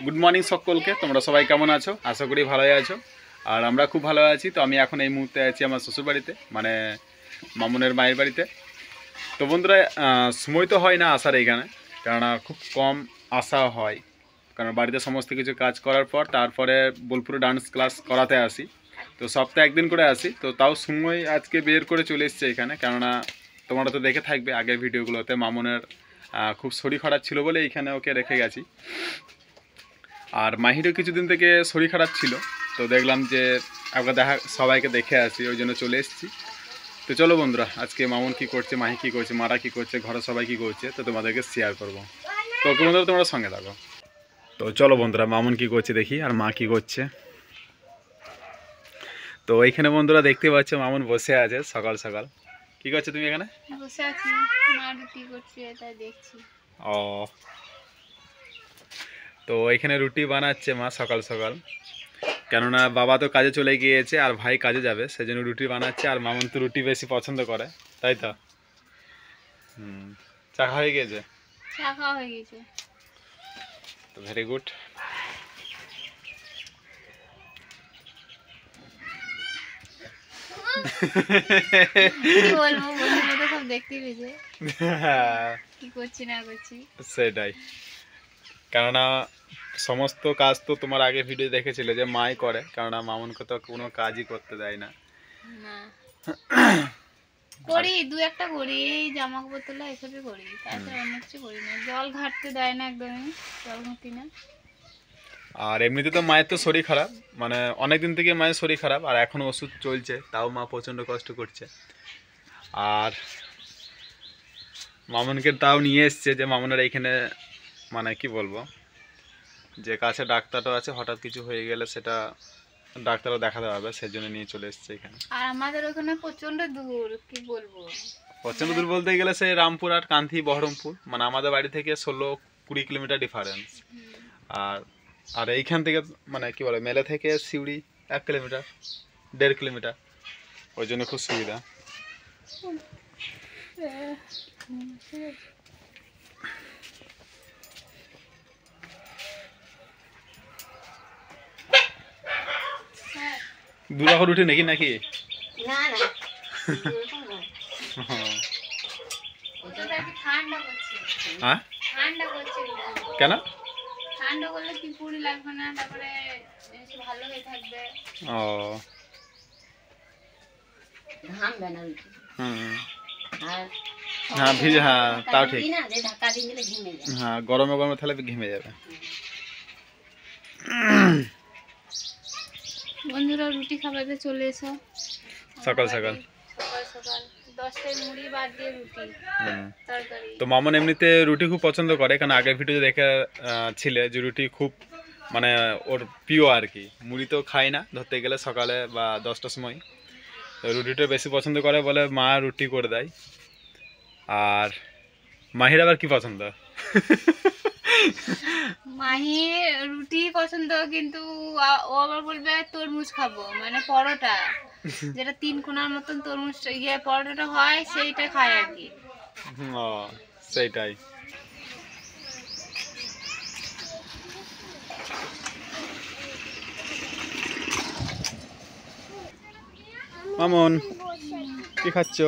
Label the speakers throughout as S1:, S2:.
S1: Good morning সকলকে। তোমরা সবাই কেমন আছো? আশা করি ভালোই আছো। আর আমরা খুব ভালো আছি। তো আমি এখন এই মুহূর্তে আছি আমার শ্বশুর বাড়িতে, মানে মামুনের মায়ের বাড়িতে। তো বন্ধুরা, সময় তো হয় না আসার এইখানে, কেননা খুব কম আসা হয়, কারণ বাড়িতে সমস্ত কিছু কাজ করার পর তারপরে বোলপুরে ডান্স ক্লাস করাতে আসি। তো সপ্তাহে একদিন করে আসি। তো তাও সময় আজকে বের করে চলে এসছে এখানে, কেননা তোমরা তো দেখে থাকবে আগের ভিডিওগুলোতে মামুনের খুব শরীর খারাপ ছিল বলে এইখানে ওকে রেখে গেছি। আর মাহিরও কিছুদিন থেকে শরীর খারাপ ছিল, তো দেখলাম যে একবার সবাইকে দেখে আসি, ওই জন্য চলে এসেছি। তো চলো বন্ধুরা, আজকে মামুন কী করছে, মাহি কী করছে, মারা কী করছে, ঘরের সবাই কী করছে, তো তোমাদেরকে শেয়ার করবো। তো ওকে বন্ধুরা, তোমরা সঙ্গে থাকো। তো চলো বন্ধুরা, মামুন কী করছে দেখি, আর মা কী করছে। তো এইখানে বন্ধুরা দেখতে পাচ্ছ মামুন বসে আছে সকাল সকাল। কী করছো তুমি এখানে?
S2: বসে আছি, মা রুটি করছে তাই দেখছি।
S1: ও, তো এখানে রুটি বানাচ্ছে মা সকাল সকাল, কেননা বাবা তো কাজে চলে গিয়েছে আর ভাই কাজে যাবে, সেজন্য রুটি বানাচ্ছে। আর মামুন তো রুটি বেশি পছন্দ করে, তাই তো? চা হয়ে গিয়েছে?
S2: চা খাওয়া হয়ে গেছে।
S1: তো ভেরি গুড।
S2: কি বলবো, বন্ধুরা তো সব দেখতে পেয়েছে কি করছি না করছি।
S1: সেটাই, কেননা সমস্ত কাজ তো তোমার আগে ভিডিও দেখেছিলে যে মাই করে, কেননা মামুনকে তো কোনো কাজই করতে দেয় না।
S2: না করি, দু একটা করি, এই জামা কাপড় তোলা এসবই করি, তাছাড়া অন্য কিছু করি না। জল ঘাটতে দেয় না, একদমই জল ঘাটি না।
S1: আর এমনিতে তো মায়ের তো শরীর খারাপ, মানে অনেক দিন থেকে মায়ের শরীর খারাপ, আর এখন ওষুধ চলছে, তাও মা প্রচণ্ড কষ্ট করছে। আর মামুনকে তাও নিয়ে এসছে যে মামুনের এইখানে, মানে কি বলবো, যে কাছে ডাক্তারও আছে, হঠাৎ কিছু হয়ে গেলে সেটা ডাক্তারও দেখাতে হবে, সেই জন্য নিয়ে চলে এসছে এখানে।
S2: আর আমাদের ওখানে প্রচন্ড দূর, কি বলবো।
S1: প্রচণ্ড দূর বলতে গেলে সেই রামপুর আর কান্থি বহরমপুর, মানে আমাদের বাড়ি থেকে 16-20 কিলোমিটার ডিফারেন্স। আর আর এইখান থেকে মানে কি বলে, মেলে থেকে সিউড়ি 1 কিলোমিটার, 1.5 কিলোমিটার, ওই জন্য খুব সুবিধা। দুরাহ উঠে নাকি নাকি
S2: না না ঠান্ডা করছে।
S1: হ্যাঁ,
S2: ঠান্ডা করছে,
S1: কেন?
S2: ঠান্ডা করলে কি পুরি লাগবে না, তারপরে ভালো হয়ে থাকবে।
S1: ও,
S2: ঘামবে না।
S1: হ্যাঁ ভিজে, হ্যাঁ তাও ঠিক। হ্যাঁ, গরমে গরমে তাহলে ঘেমে যাবে।
S2: বন্ধুরা রুটি খাবারে চলে এসো
S1: সকাল সকাল।
S2: সকাল সকাল 10টায় মুড়ি বাদ দিয়ে রুটি তরকারি।
S1: তো মামুন এমনিতে রুটি খুব পছন্দ করে, কারণ আগের ভিডিও দেখে ছিলে যে রুটি খুব মানে ওর প্রিয় আর কি। মুড়ি তো খায় না ধরতে গেলে, সকালে বা 10টার সময়। তো রুটিটা বেশি পছন্দ করে বলে মা রুটি করে দেয়। আর মাহির আবার কি পছন্দ?
S2: মাহি রুটি পছন্দ, কিন্তু ও আবার বলবে তরমুজ খাবো, মানে পরোটা, যেটা 3 কোণার মতন তরমুজ পরোটাটা হয়, সেইটা খায় আর কি।
S1: ও, সেইটাই। মামুন কি খাচ্ছ?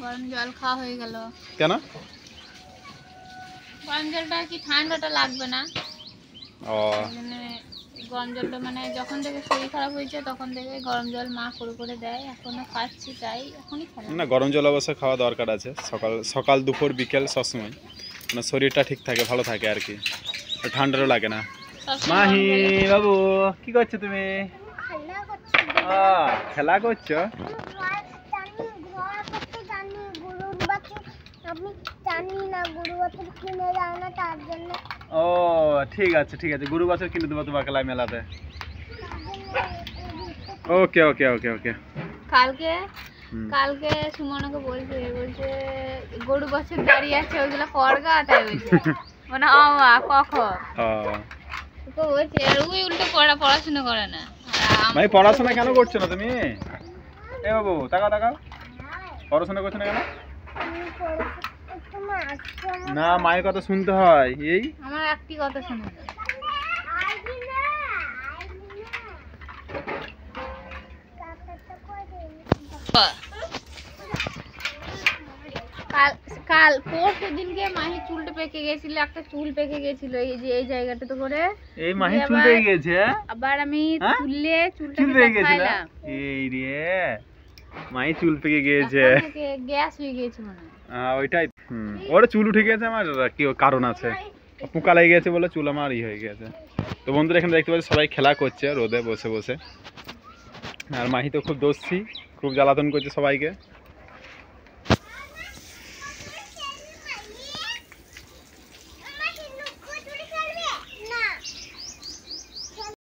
S2: গরম জল খাওয়া হয়ে গেল।
S1: কেন?
S2: গরম জলটা কি ঠান্ডাটা লাগবে না,
S1: ও,
S2: মানে গরম জলটা, মানে যখন থেকে শরীর খারাপ হয়েছে তখন থেকে গরম জল মা করে দেয়, এখনো খাচ্ছি, তাই এখনই খেলাম।
S1: না, গরম জল অবশ্য খাওয়া দরকার আছে, সকাল সকাল দুপুর বিকেল সবসময়, মানে শরীরটা ঠিক থাকে, ভালো থাকে আর কি, ঠান্ডারও লাগে না। মাহি বাবু কি করছো তুমি? খেলা করছো? ও ঠিক আছে ঠিক আছে, গরু বাছুর কিনে দেবো তোমাকে মেলাতে। ওকে ওকে ওকে ওকে।
S2: কালকে সুমনকে বলছে গরু বাছুর দাঁড়িয়ে আছে, ওইগুলো করগা, তাই বলছে মানে কখন তো বলছে, আর ওই উল্টো পড়াশোনা করে না।
S1: ভাই পড়াশোনা কেন করছো না তুমি? এ বাবু তাকাও তাকাও, পড়াশোনা করছো না কেন? না, মায়ের কথা শুনতে হয়। এই
S2: আমার একটি কথা শুনে কাল পরশু দিনকে মাহি চুলটা পেকে গেছিল, একটা চুল পেকে গেছিল এই যে এই জায়গাটাতে করে।
S1: এই মাহি চুল পেকে গেছে?
S2: আবার আমি তুললে চুলটা দেখাইলাম।
S1: এই রে মাহি চুল পেকে গিয়েছে,
S2: গ্যাস হয়ে গেছে মনে হয়।
S1: ওইটাই। ওর চুল উঠে গেছে, আমার কি কারণ আছে, পোকা লেগে গেছে বলে চুল আমার হয়ে গেছে। তো বন্ধুরা এখানে দেখতে পাচ্ছি সবাই খেলা করছে রোদে বসে বসে, আর মাহি তো খুব দোষী, খুব জ্বালাতন করছে সবাইকে।